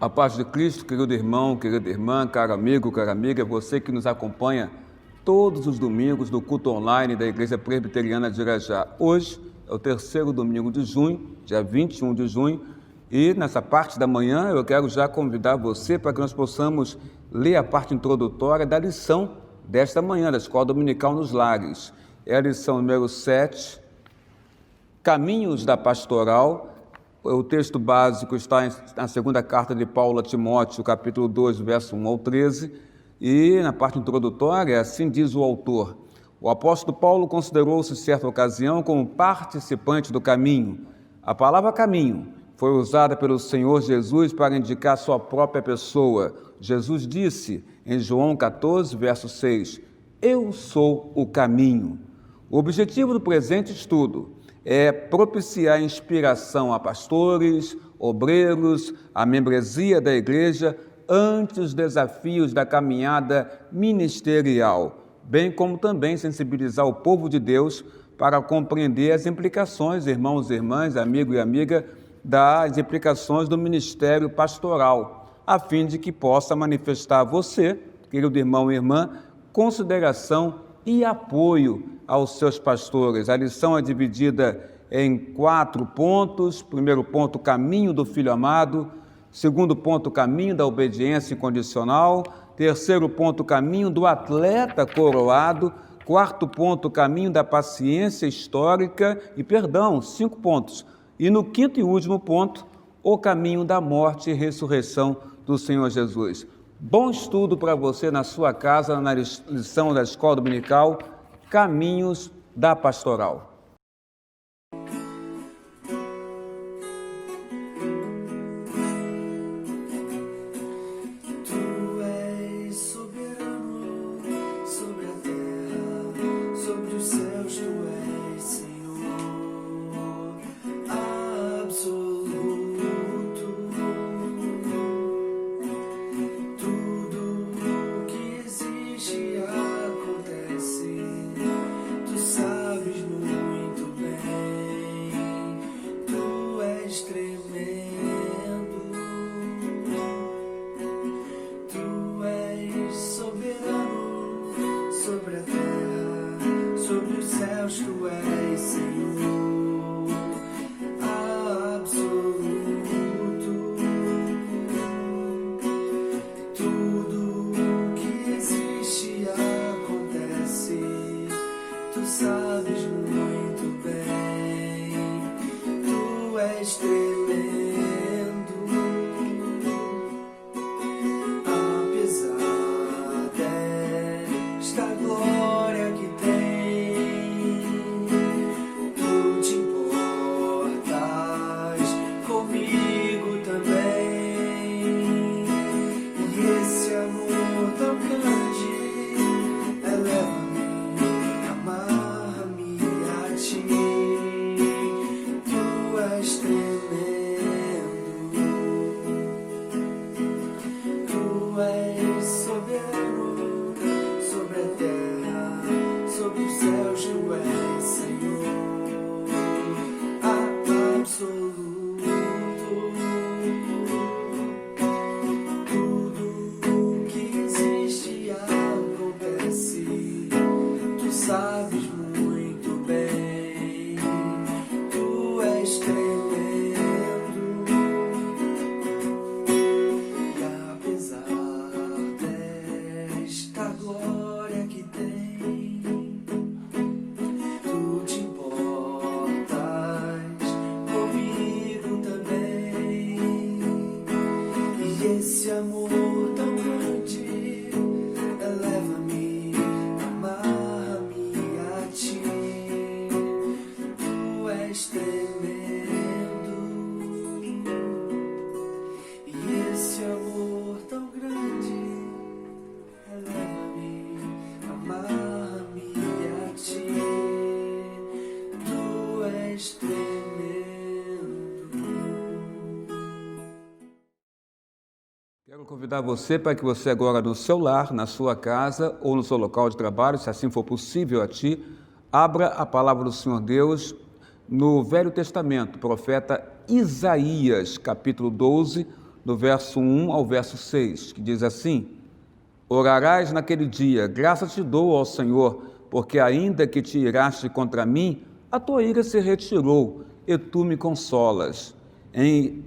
A paz de Cristo, querido irmão, querida irmã, caro amigo, cara amiga, você que nos acompanha todos os domingos no culto online da Igreja Presbiteriana de Irajá. Hoje é o terceiro domingo de junho, dia 21 de junho, e nessa parte da manhã eu quero já convidar você para que nós possamos ler a parte introdutória da lição desta manhã, da Escola Dominical nos Lares. É a lição número 7, Caminhos da Pastoral. O texto básico está na segunda carta de Paulo a Timóteo, capítulo 2, verso 1 ao 13, e na parte introdutória, assim diz o autor: o apóstolo Paulo considerou-se, em certa ocasião, como participante do caminho. A palavra caminho foi usada pelo Senhor Jesus para indicar sua própria pessoa. Jesus disse em João 14, verso 6, eu sou o caminho. O objetivo do presente estudo é propiciar inspiração a pastores, obreiros, a membresia da igreja ante os desafios da caminhada ministerial, bem como também sensibilizar o povo de Deus para compreender as implicações, irmãos e irmãs, amigo e amiga, das implicações do ministério pastoral, a fim de que possa manifestar a você, querido irmão e irmã, consideração e apoio aos seus pastores. A lição é dividida em 4 pontos. Primeiro ponto, caminho do filho amado. Segundo ponto, caminho da obediência incondicional. Terceiro ponto, caminho do atleta coroado. Quarto ponto, caminho da paciência histórica e perdão, 5 pontos. E no quinto e último ponto, o caminho da morte e ressurreição do Senhor Jesus. Bom estudo para você na sua casa, na lição da Escola Dominical, Caminhos da Pastoral. Quero convidar você para que você agora no seu lar, na sua casa ou no seu local de trabalho, se assim for possível a ti, abra a palavra do Senhor Deus no Velho Testamento, profeta Isaías, capítulo 12, do verso 1 ao verso 6, que diz assim: Orarás naquele dia, graças te dou ao Senhor, porque ainda que te iraste contra mim, a tua ira se retirou, e tu me consolas.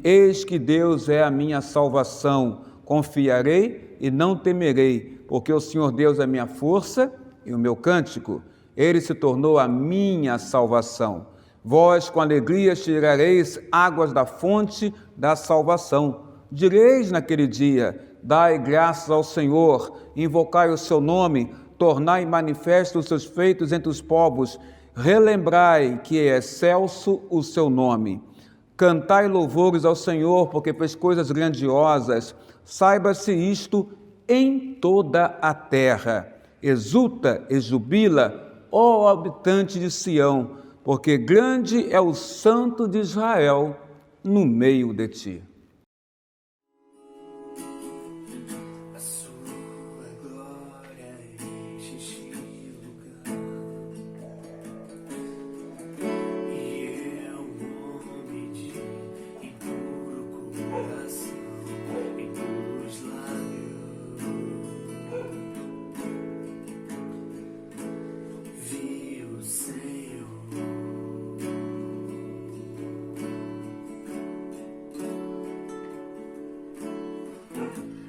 Eis que Deus é a minha salvação, confiarei e não temerei, porque o Senhor Deus é a minha força e o meu cântico. Ele se tornou a minha salvação. Vós com alegria tirareis águas da fonte da salvação. Direis naquele dia: dai graças ao Senhor, invocai o seu nome, tornai manifestos os seus feitos entre os povos, relembrai que é excelso o seu nome. Cantai louvores ao Senhor, porque fez coisas grandiosas. Saiba-se isto em toda a terra. Exulta e jubila, ó habitante de Sião, porque grande é o Santo de Israel no meio de ti.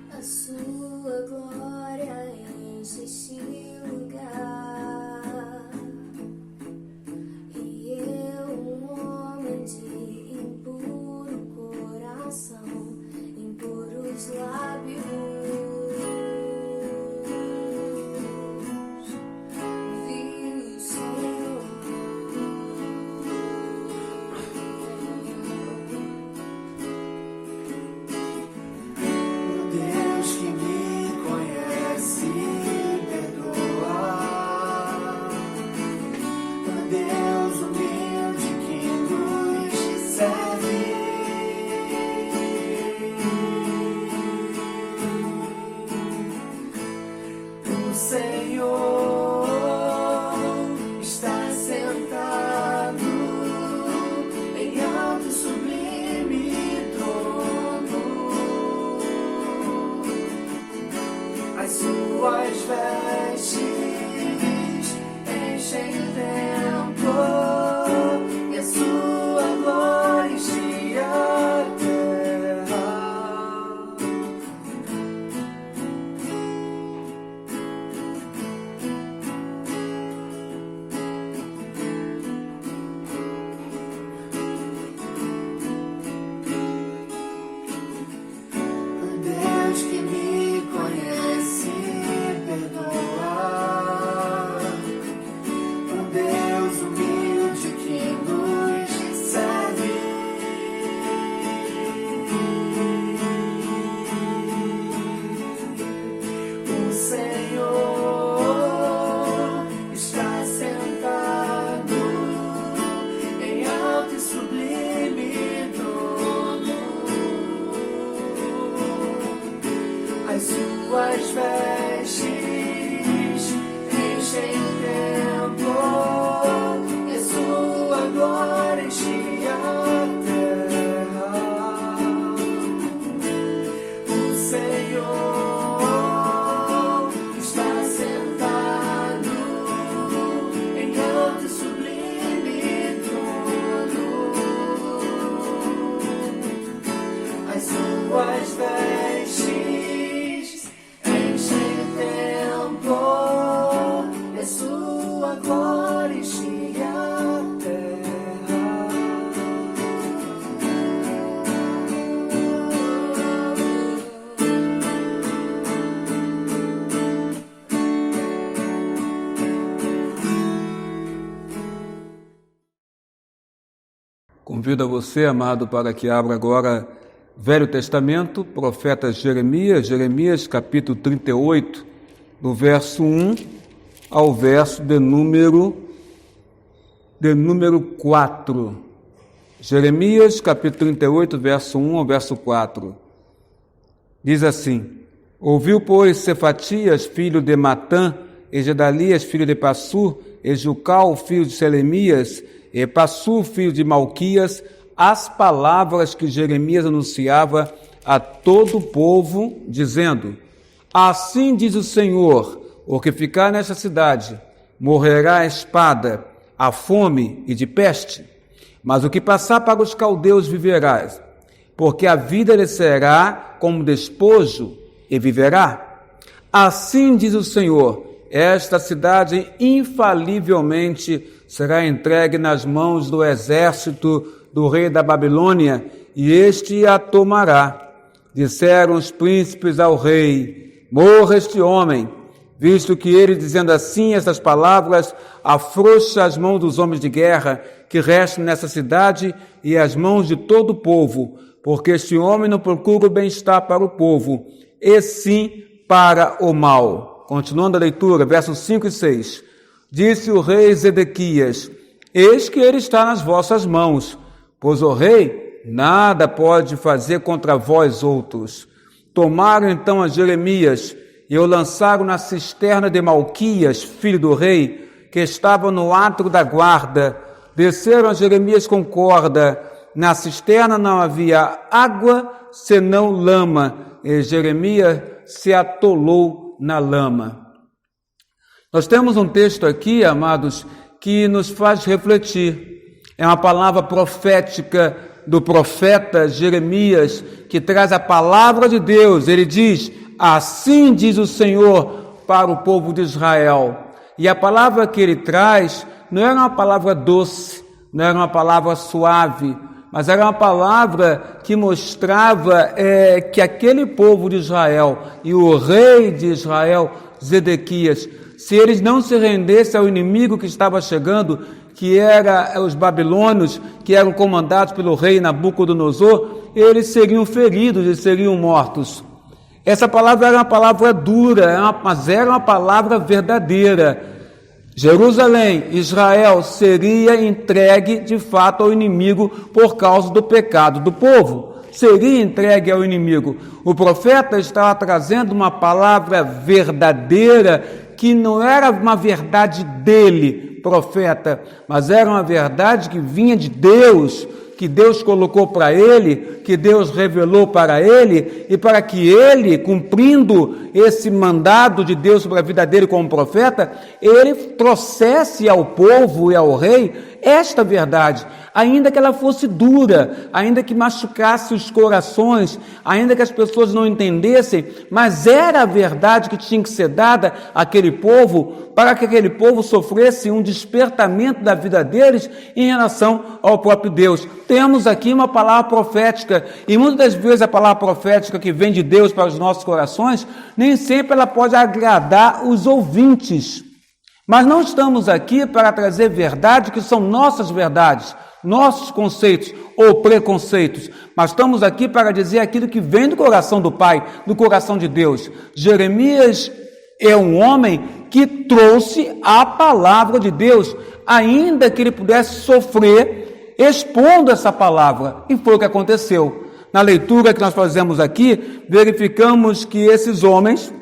A sua glória enche este lugar, e eu, homem de impuro coração, impuros lábios, vi o Senhor. Deus que me conhece, perdoa. Deus humilde que nos serve. O Senhor está sentado em alto e sublime trono. As suas vestes enchem o templo, e a sua glória enche a terra. Deus que me conhece, perdoa. Deus humilde que nos serve. O Senhor está sentado em alto e sublime trono. As suas vestes enchem o templo, e a sua glória enche a terra. O Senhor está sentado em alto e sublime trono. As suas vestes enchem o templo, e a sua glória enche a terra. Convido a você, amado, para que abra agora Velho Testamento, profeta Jeremias capítulo 38, do verso 1 ao verso de número 4. Jeremias capítulo 38, verso 1 ao verso 4. Diz assim: Ouviu, pois, Cefatias, filho de Matã, e Gedalias, filho de Passur, e Jucal, filho de Selemias, e Passur, filho de Malquias, as palavras que Jeremias anunciava a todo o povo, dizendo: assim diz o Senhor, o que ficar nesta cidade morrerá a espada, a fome e de peste, mas o que passar para os caldeus viverá, porque a vida lhe será como despojo e viverá. Assim diz o Senhor, esta cidade infalivelmente será entregue nas mãos do exército do rei da Babilônia, e este a tomará. Disseram os príncipes ao rei: morra este homem, visto que ele, dizendo assim essas palavras, afrouxa as mãos dos homens de guerra que restam nessa cidade e as mãos de todo o povo, porque este homem não procura o bem-estar para o povo, e sim para o mal. Continuando a leitura, versos 5 e 6. Disse o rei Zedequias: eis que ele está nas vossas mãos, pois o rei nada pode fazer contra vós outros. Tomaram então a Jeremias e o lançaram na cisterna de Malquias, filho do rei, que estava no átrio da guarda. Desceram a Jeremias com corda. Na cisterna não havia água, senão lama, e Jeremias se atolou na lama. Nós temos um texto aqui, amados, que nos faz refletir. É uma palavra profética do profeta Jeremias, que traz a palavra de Deus. Ele diz: assim diz o Senhor para o povo de Israel. E a palavra que ele traz não era uma palavra doce, não era uma palavra suave, mas era uma palavra que mostrava que aquele povo de Israel e o rei de Israel, Zedequias, se eles não se rendessem ao inimigo que estava chegando, que era os babilônios, que eram comandados pelo rei Nabucodonosor, eles seriam feridos e seriam mortos. Essa palavra era uma palavra dura, mas era uma palavra verdadeira. Jerusalém, Israel, seria entregue de fato ao inimigo por causa do pecado do povo. Seria entregue ao inimigo. O profeta estava trazendo uma palavra verdadeira, que não era uma verdade dele, profeta, mas era uma verdade que vinha de Deus, que Deus colocou para ele, que Deus revelou para ele, e para que ele, cumprindo esse mandado de Deus sobre a vida dele como profeta, ele trouxesse ao povo e ao rei esta verdade, ainda que ela fosse dura, ainda que machucasse os corações, ainda que as pessoas não entendessem, mas era a verdade que tinha que ser dada àquele povo, para que aquele povo sofresse um despertamento da vida deles em relação ao próprio Deus. Temos aqui uma palavra profética, e muitas das vezes a palavra profética que vem de Deus para os nossos corações, nem sempre ela pode agradar os ouvintes. Mas não estamos aqui para trazer verdade que são nossas verdades, nossos conceitos ou preconceitos, mas estamos aqui para dizer aquilo que vem do coração do Pai, do coração de Deus. Jeremias é um homem que trouxe a palavra de Deus, ainda que ele pudesse sofrer expondo essa palavra, e foi o que aconteceu. Na leitura que nós fazemos aqui, verificamos que esses homens,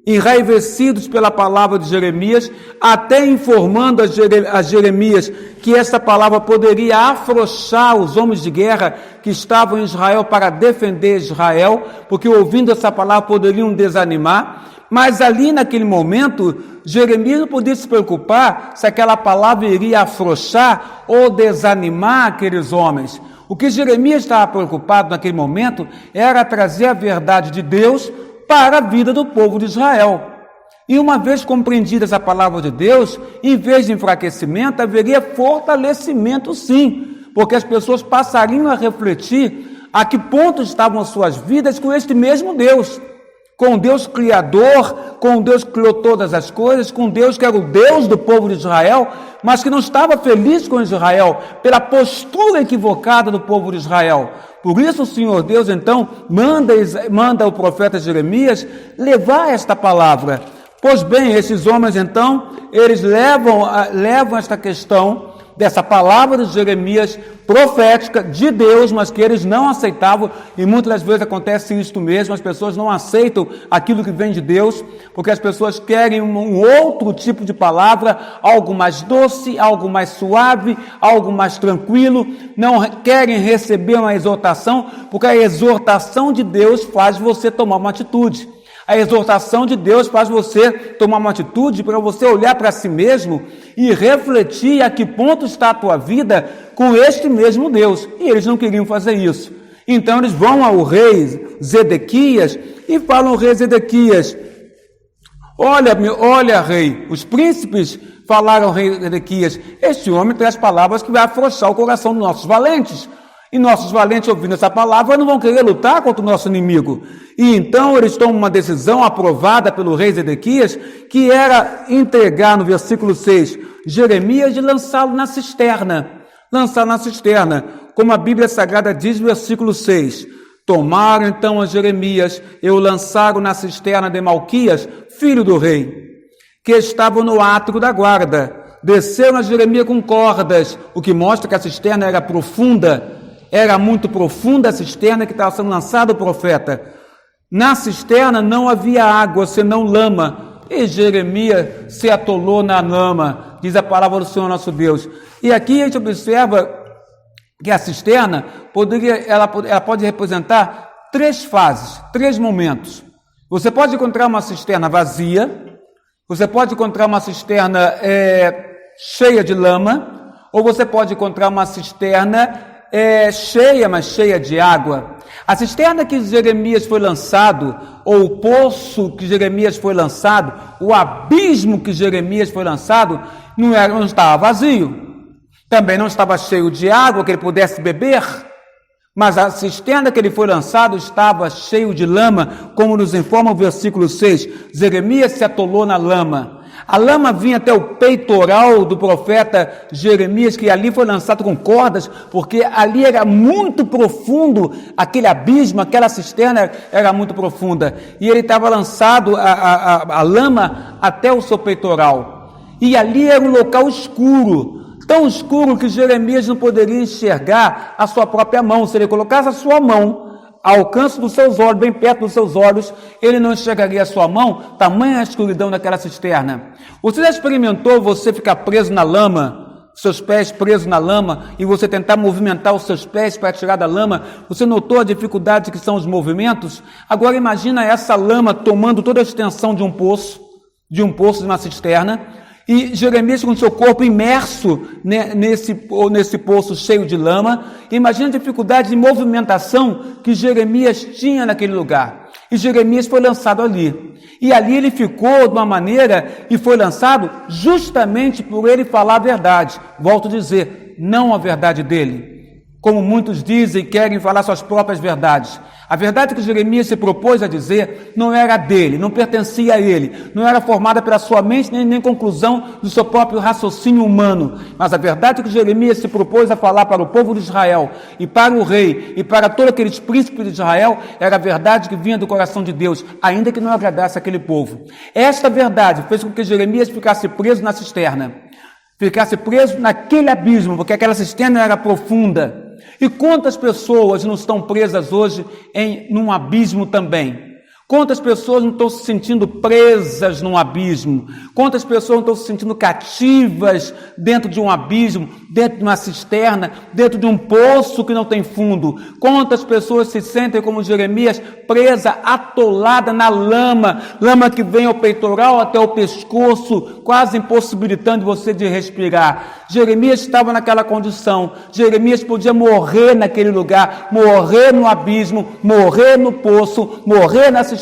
enraivecidos pela palavra de Jeremias, até informando a Jeremias que essa palavra poderia afrouxar os homens de guerra que estavam em Israel para defender Israel, porque ouvindo essa palavra poderiam desanimar. Mas ali naquele momento, Jeremias não podia se preocupar se aquela palavra iria afrouxar ou desanimar aqueles homens. O que Jeremias estava preocupado naquele momento era trazer a verdade de Deus para a vida do povo de Israel. E uma vez compreendida essa palavra de Deus, em vez de enfraquecimento, haveria fortalecimento sim, porque as pessoas passariam a refletir a que ponto estavam as suas vidas com este mesmo Deus, com Deus Criador, com Deus que criou todas as coisas, com Deus que era o Deus do povo de Israel, mas que não estava feliz com Israel, pela postura equivocada do povo de Israel. Por isso o Senhor Deus, então, manda o profeta Jeremias levar esta palavra. Pois bem, esses homens, então, eles levam esta questão dessa palavra de Jeremias profética de Deus, mas que eles não aceitavam, e muitas das vezes acontece isso mesmo, as pessoas não aceitam aquilo que vem de Deus, porque as pessoas querem um outro tipo de palavra, algo mais doce, algo mais suave, algo mais tranquilo, não querem receber uma exortação, porque a exortação de Deus faz você tomar uma atitude. A exortação de Deus faz você tomar uma atitude para você olhar para si mesmo e refletir a que ponto está a tua vida com este mesmo Deus. E eles não queriam fazer isso. Então eles vão ao rei Zedequias e falam ao rei Zedequias: olha rei, os príncipes falaram ao rei Zedequias, este homem traz palavras que vai afrouxar o coração dos nossos valentes. E nossos valentes, ouvindo essa palavra, não vão querer lutar contra o nosso inimigo. E então eles tomam uma decisão aprovada pelo rei Zedequias, que era entregar, no versículo 6, Jeremias e lançá-lo na cisterna. Lançar na cisterna, como a Bíblia Sagrada diz no versículo 6. Tomaram então a Jeremias e o lançaram na cisterna de Malquias, filho do rei, que estava no átrio da guarda. Desceram a Jeremias com cordas, o que mostra que a cisterna era profunda. Era muito profunda a cisterna que estava sendo lançado o profeta. Na cisterna não havia água, senão lama. E Jeremias se atolou na lama, diz a palavra do Senhor nosso Deus. E aqui a gente observa que a cisterna ela pode representar 3 fases, 3 momentos. Você pode encontrar uma cisterna vazia, você pode encontrar uma cisterna cheia de lama, ou você pode encontrar uma cisterna cheia, mas cheia de água. A cisterna que Jeremias foi lançado, ou o poço que Jeremias foi lançado, o abismo que Jeremias foi lançado, não estava vazio. Também não estava cheio de água que ele pudesse beber, mas a cisterna que ele foi lançado estava cheio de lama, como nos informa o versículo 6. Jeremias se atolou na lama. A lama vinha até o peitoral do profeta Jeremias, que ali foi lançado com cordas, porque ali era muito profundo, aquele abismo, aquela cisterna era muito profunda. E ele estava lançado, a lama, até o seu peitoral. E ali era um local escuro, tão escuro que Jeremias não poderia enxergar a sua própria mão. Se ele colocasse a sua mão ao alcance dos seus olhos, bem perto dos seus olhos, ele não enxergaria a sua mão, tamanha a escuridão daquela cisterna. Você já experimentou você ficar preso na lama, seus pés presos na lama, e você tentar movimentar os seus pés para tirar da lama? Você notou a dificuldade que são os movimentos? Agora imagina essa lama tomando toda a extensão de um poço, de uma cisterna, e Jeremias com seu corpo imerso nesse poço cheio de lama. Imagina a dificuldade de movimentação que Jeremias tinha naquele lugar. E Jeremias foi lançado ali. E ali ele ficou de uma maneira e foi lançado justamente por ele falar a verdade. Volto a dizer, não a verdade dele. Como muitos dizem, querem falar suas próprias verdades. A verdade que Jeremias se propôs a dizer não era dele, não pertencia a ele, não era formada pela sua mente, nem conclusão do seu próprio raciocínio humano. Mas a verdade que Jeremias se propôs a falar para o povo de Israel, e para o rei, e para todos aqueles príncipes de Israel, era a verdade que vinha do coração de Deus, ainda que não agradasse aquele povo. Esta verdade fez com que Jeremias ficasse preso na cisterna, ficasse preso naquele abismo, porque aquela cisterna era profunda. E quantas pessoas não estão presas hoje num abismo também? Quantas pessoas não estão se sentindo presas num abismo? Quantas pessoas não estão se sentindo cativas dentro de um abismo, dentro de uma cisterna, dentro de um poço que não tem fundo? Quantas pessoas se sentem como Jeremias, presa, atolada na lama, lama que vem ao peitoral até o pescoço, quase impossibilitando você de respirar? Jeremias estava naquela condição. Jeremias podia morrer naquele lugar, morrer no abismo, morrer no poço, morrer na cisterna,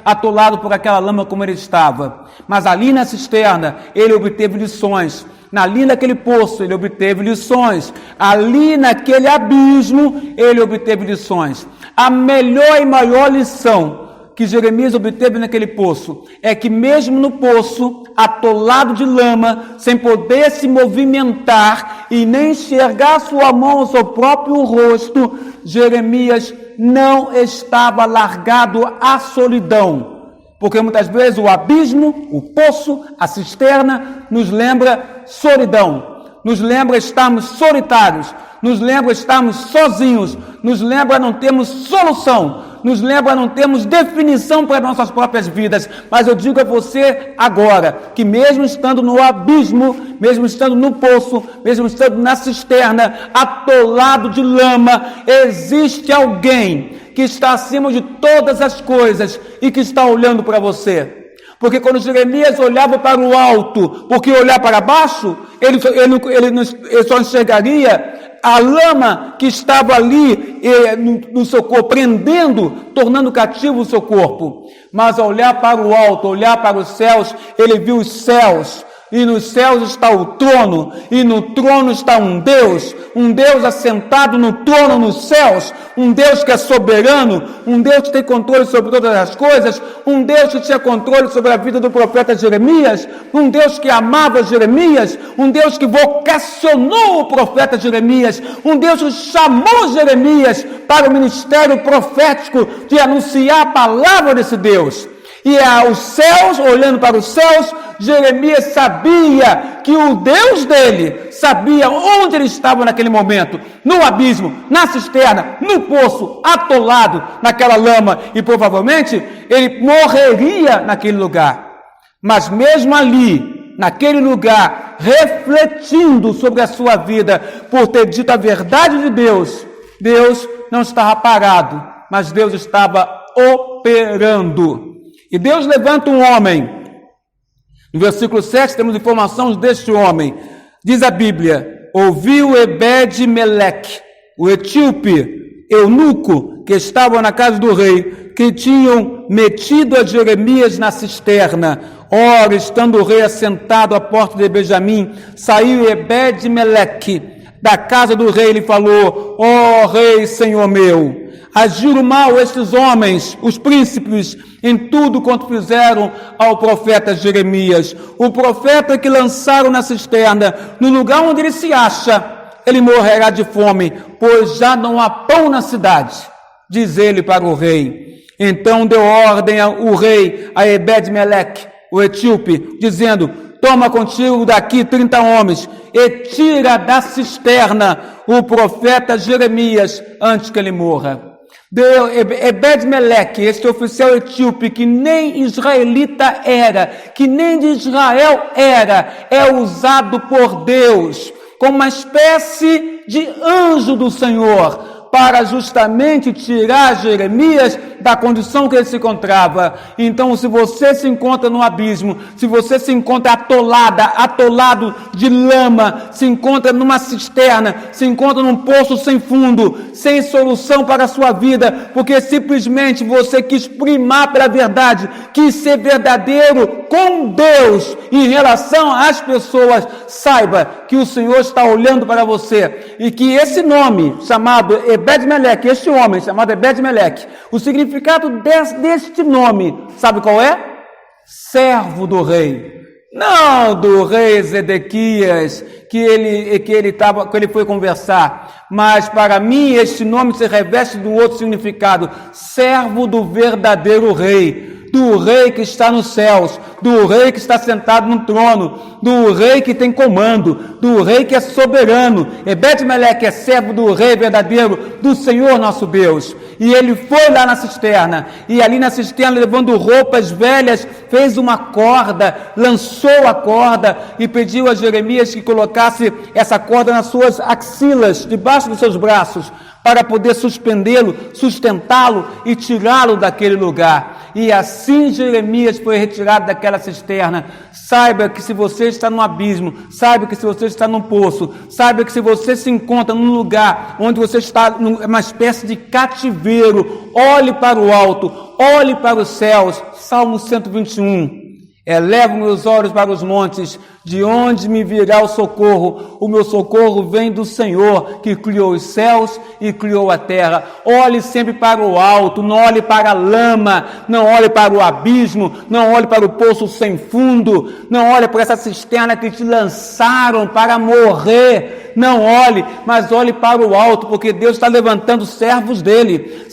atolado por aquela lama como ele estava. Mas ali na cisterna, ele obteve lições. Ali naquele poço, ele obteve lições. Ali naquele abismo, ele obteve lições. A melhor e maior lição que Jeremias obteve naquele poço é que mesmo no poço, atolado de lama, sem poder se movimentar e nem enxergar sua mão, o seu próprio rosto, Jeremias não estava largado à solidão. Porque muitas vezes o abismo, o poço, a cisterna nos lembra solidão. nos lembra estarmos solitários, nos lembra estarmos sozinhos, nos lembra não termos solução, nos lembra não termos definição para nossas próprias vidas. Mas eu digo a você agora, que mesmo estando no abismo, mesmo estando no poço, mesmo estando na cisterna, atolado de lama, existe alguém que está acima de todas as coisas e que está olhando para você. Porque quando Jeremias olhava para o alto, porque olhar para baixo, ele só enxergaria a lama que estava ali no seu corpo, prendendo, tornando cativo o seu corpo. Mas ao olhar para o alto, olhar para os céus, ele viu os céus. E nos céus está o trono, e no trono está um Deus assentado no trono nos céus, um Deus que é soberano, um Deus que tem controle sobre todas as coisas, um Deus que tinha controle sobre a vida do profeta Jeremias, um Deus que amava Jeremias, um Deus que vocacionou o profeta Jeremias, um Deus que chamou Jeremias para o ministério profético de anunciar a palavra desse Deus. E aos céus, olhando para os céus, Jeremias sabia que o Deus dele sabia onde ele estava naquele momento, no abismo, na cisterna, no poço, atolado naquela lama, e provavelmente ele morreria naquele lugar. Mas mesmo ali, naquele lugar, refletindo sobre a sua vida, por ter dito a verdade de Deus, Deus não estava parado, mas Deus estava operando. E Deus levanta um homem. No versículo 7 temos informações deste homem. Diz a Bíblia: ouviu Ebed-Meleque, o etíope, eunuco, que estava na casa do rei, que tinham metido a Jeremias na cisterna. Ora, estando o rei assentado à porta de Benjamim, saiu Ebed-Meleque da casa do rei e lhe falou: ó rei, senhor meu, agiram mal estes homens, os príncipes, em tudo quanto fizeram ao profeta Jeremias. O profeta que lançaram na cisterna, no lugar onde ele se acha, ele morrerá de fome, pois já não há pão na cidade, diz ele para o rei. Então deu ordem o rei a Ebed-Meleque, o etíope, dizendo: toma contigo daqui 30 homens e tira da cisterna o profeta Jeremias antes que ele morra. Ebed-Meleque, este oficial etíope, que nem israelita era, que nem de Israel era, é usado por Deus como uma espécie de anjo do Senhor, para justamente tirar Jeremias da condição que ele se encontrava. Então, se você se encontra no abismo, se você se encontra atolado de lama, se encontra numa cisterna, se encontra num poço sem fundo, sem solução para a sua vida, porque simplesmente você quis primar pela verdade, quis ser verdadeiro com Deus em relação às pessoas, saiba que o Senhor está olhando para você e que esse nome chamado Ebed-Meleque, este homem chamado Ebed-Meleque, o significado deste nome, sabe qual é? Servo do rei. Não do rei Zedequias, que ele foi conversar, mas para mim este nome se reveste de um outro significado: servo do verdadeiro rei. Do rei que está nos céus, do rei que está sentado no trono, do rei que tem comando, do rei que é soberano. Ebed-Meleque é servo do rei verdadeiro, do Senhor nosso Deus. E ele foi lá na cisterna, e ali na cisterna, levando roupas velhas, fez uma corda, lançou a corda e pediu a Jeremias que colocasse essa corda nas suas axilas, debaixo dos seus braços, para poder suspendê-lo, sustentá-lo e tirá-lo daquele lugar. E assim Jeremias foi retirado daquela cisterna. Saiba que se você está no abismo, saiba que se você está num poço, saiba que se você se encontra num lugar onde você está numa espécie de cativeiro, olhe para o alto, olhe para os céus. Salmo 121. Elevo meus olhos para os montes, de onde me virá o socorro? O meu socorro vem do Senhor, que criou os céus e criou a terra. Olhe sempre para o alto, não olhe para a lama, não olhe para o abismo, não olhe para o poço sem fundo, não olhe para essa cisterna que te lançaram para morrer. Não olhe, mas olhe para o alto, porque Deus está levantando servos dele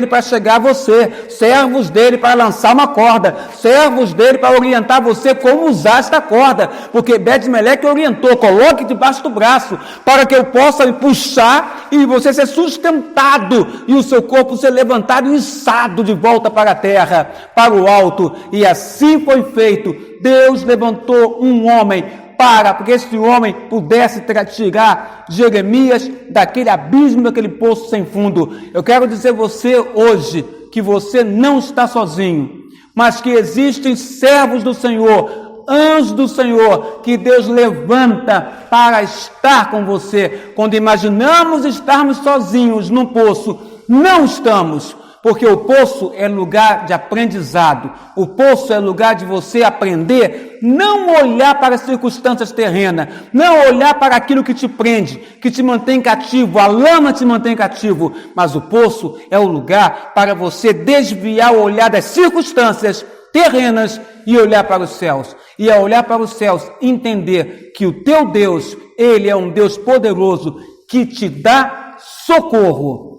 para chegar a você, servos dele para lançar uma corda, servos dele para orientar você como usar esta corda, porque Ebed-Meleque orientou, coloque debaixo do braço, para que eu possa puxar e você ser sustentado, e o seu corpo ser levantado e içado de volta para a terra, para o alto. E assim foi feito. Deus levantou um homem para que esse homem pudesse tirar Jeremias daquele abismo, daquele poço sem fundo. Eu quero dizer a você hoje que você não está sozinho, mas que existem servos do Senhor, anjos do Senhor, que Deus levanta para estar com você. Quando imaginamos estarmos sozinhos num poço, não estamos. Porque o poço é lugar de aprendizado, o poço é lugar de você aprender, não olhar para as circunstâncias terrenas, não olhar para aquilo que te prende, que te mantém cativo, a lama te mantém cativo, mas o poço é o lugar para você desviar o olhar das circunstâncias terrenas e olhar para os céus. E ao olhar para os céus, entender que o teu Deus, Ele é um Deus poderoso que te dá socorro.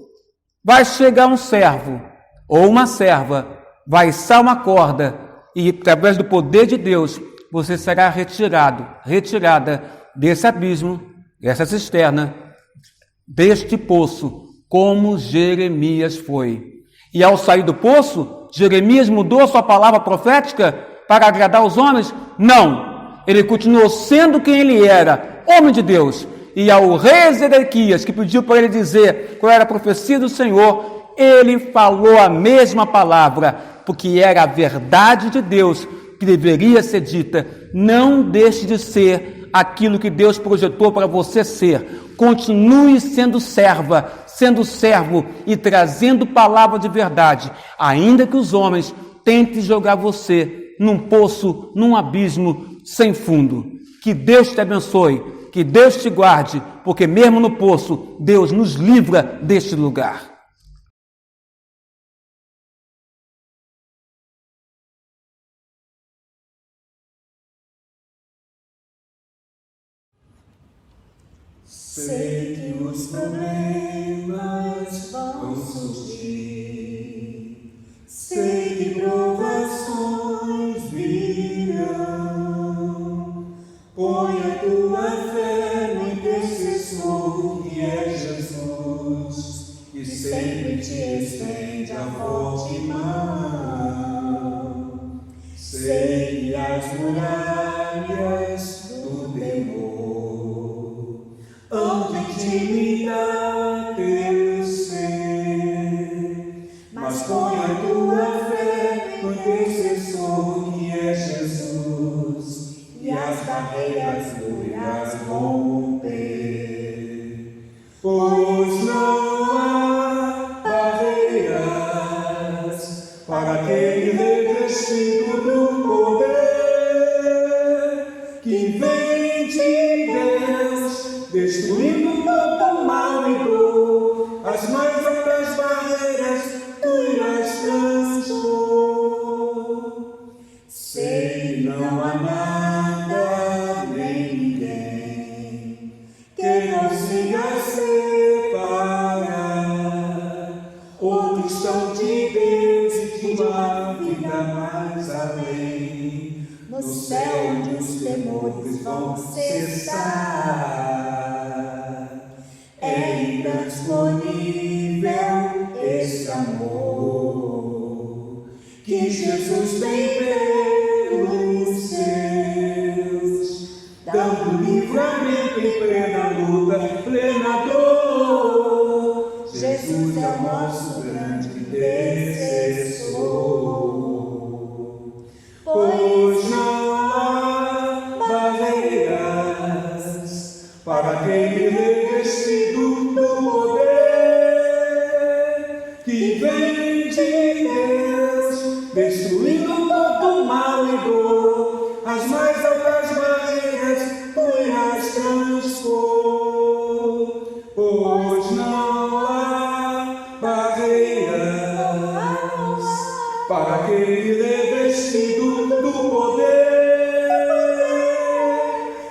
Vai chegar um servo ou uma serva, vai içar uma corda e, através do poder de Deus, você será retirada desse abismo, dessa cisterna, deste poço, como Jeremias foi. E ao sair do poço, Jeremias mudou a sua palavra profética para agradar os homens? Não. Ele continuou sendo quem ele era, homem de Deus. E ao rei Ezequias, que pediu para ele dizer qual era a profecia do Senhor, ele falou a mesma palavra, porque era a verdade de Deus que deveria ser dita. Não deixe de ser aquilo que Deus projetou para você ser. Continue sendo serva, sendo servo e trazendo palavra de verdade, ainda que os homens tentem jogar você num poço, num abismo sem fundo. Que Deus te abençoe. Que Deus te guarde, porque mesmo no poço, Deus nos livra deste lugar. Sei que os problemas vão surgir, sei que provações virão. Põe a tua fé no intercessor que é Jesus, que sempre te estende a forte mão. Sei que as muralhas do temor hão de intimidar teu ser, mas põe a tua fé no intercessor que é Jesus, e as barreiras irás romper, pois não há barreiras para aquele revestido do poder que vem de Deus, destruindo todo mal e dor. As mais altas barreiras tu irás transpor. Sei que não há nada nem ninguém que consiga separar o cristão de Deus e de uma vida mais além. No céu onde os temores vão cessar, é intransponível esse amor que Jesus tem pelos seus, dando livramento em plena luta, plena dor. Jesus é o nosso grande intercessor, pois não há barreiras para aquele revestido do poder que vem de Deus, destruindo todo mal e dor. As mais altas barreiras tu irás transpor, pois não há barreiras para aquele revestido do poder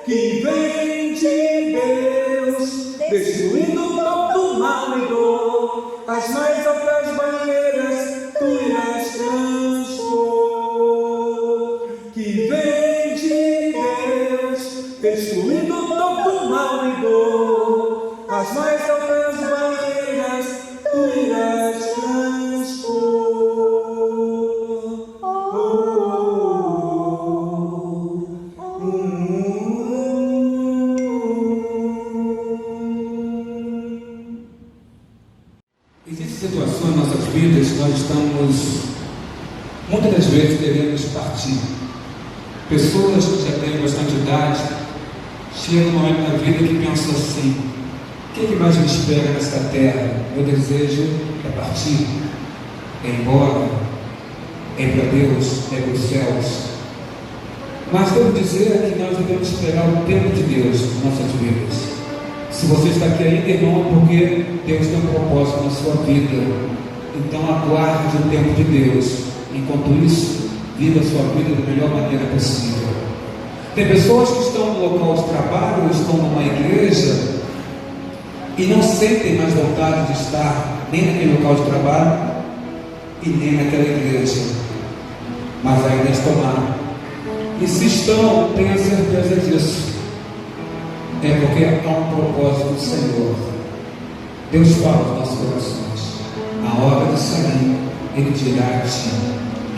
que vem de Deus, destruindo todo mal e dor. As mais altas barreiras tu irás transpor, que vem de Deus, situações em nossas vidas, nós estamos, muitas das vezes, querendo partir. Pessoas que já têm bastante idade, chegam num momento na vida que pensam assim: o que mais me espera nesta terra? Meu desejo é partir, é ir embora, é ir para Deus, é para os céus. Mas devo dizer que nós devemos esperar o tempo de Deus nas nossas vidas. Se você está aqui ainda, irmão, é porque Deus tem um propósito na sua vida. Então aguarde o tempo de Deus. Enquanto isso, viva a sua vida da melhor maneira possível. Tem pessoas que estão no local de trabalho, ou estão numa igreja, e não sentem mais vontade de estar nem naquele local de trabalho e nem naquela igreja, mas ainda estão lá. E se estão, tenha certeza disso, é porque há um propósito do Senhor. Deus fala aos nossos corações: a hora de sair, Ele dirá a ti.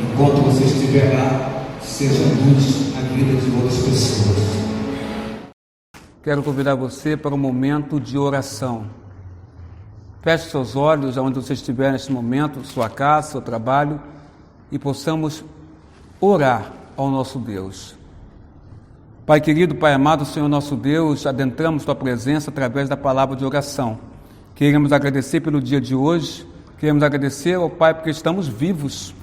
Enquanto você estiver lá, seja luz na vida de outras pessoas. Quero convidar você para um momento de oração. Feche seus olhos aonde você estiver neste momento, sua casa, seu trabalho, e possamos orar ao nosso Deus. Pai querido, Pai amado, Senhor nosso Deus, adentramos Tua presença através da palavra de oração. Queremos agradecer pelo dia de hoje, queremos agradecer ao Pai porque estamos vivos,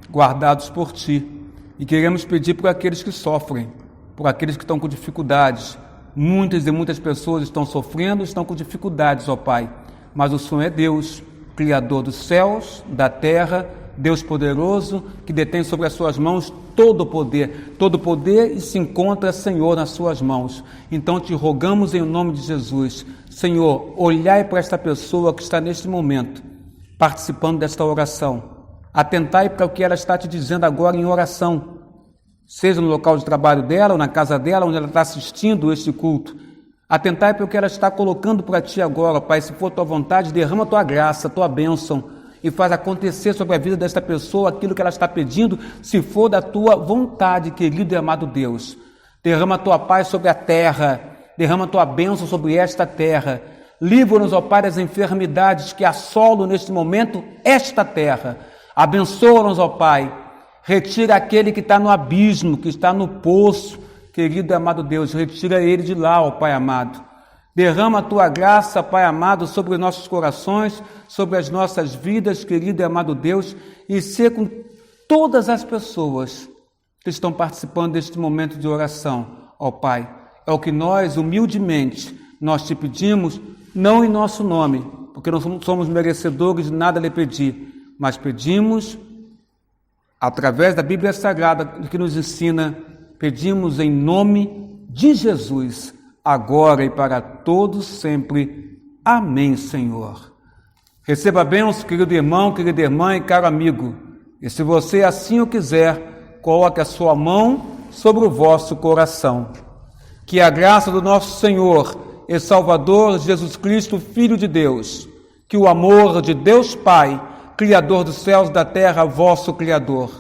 guardados por Ti, e queremos pedir por aqueles que sofrem, por aqueles que estão com dificuldades. Muitas e muitas pessoas estão sofrendo, estão com dificuldades, ó Pai, mas o Senhor é Deus, Criador dos céus, da terra, Deus poderoso, que detém sobre as suas mãos todo o poder e se encontra, Senhor, nas suas mãos. Então te rogamos em nome de Jesus, Senhor, olhai para esta pessoa que está neste momento, participando desta oração, atentai para o que ela está te dizendo agora em oração, seja no local de trabalho dela ou na casa dela, onde ela está assistindo este culto. Atentai para o que ela está colocando para Ti agora, Pai. Se for Tua vontade, derrama Tua graça, Tua bênção e faz acontecer sobre a vida desta pessoa aquilo que ela está pedindo, se for da Tua vontade, querido e amado Deus. Derrama a Tua paz sobre a terra, derrama a Tua bênção sobre esta terra. Livra-nos, ó Pai, das enfermidades que assolam neste momento esta terra. Abençoa-nos, ó Pai. Retira aquele que está no abismo, que está no poço, querido e amado Deus, retira ele de lá, ó Pai amado. Derrama a Tua graça, Pai amado, sobre os nossos corações, sobre as nossas vidas, querido e amado Deus, e ser com todas as pessoas que estão participando deste momento de oração, ó Pai. É o que nós, humildemente, nós Te pedimos, não em nosso nome, porque não somos merecedores de nada lhe pedir, mas pedimos através da Bíblia Sagrada que nos ensina, pedimos em nome de Jesus, agora e para todos sempre. Amém, Senhor. Receba a bênção, querido irmão, querida irmã e caro amigo. E se você assim o quiser, coloque a sua mão sobre o vosso coração. Que a graça do nosso Senhor e Salvador Jesus Cristo, Filho de Deus, que o amor de Deus Pai, Criador dos céus e da terra, vosso Criador,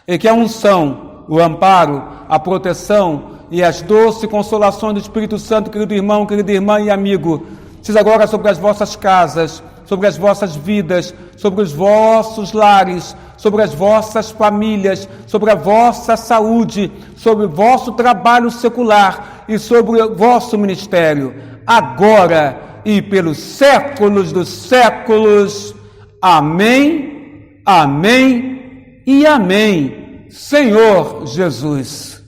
e que a unção, o amparo, a proteção e as doces consolações do Espírito Santo, querido irmão, querida irmã e amigo, seja agora sobre as vossas casas, sobre as vossas vidas, sobre os vossos lares, sobre as vossas famílias, sobre a vossa saúde, sobre o vosso trabalho secular e sobre o vosso ministério, agora e pelos séculos dos séculos. Amém, amém e amém. Senhor Jesus.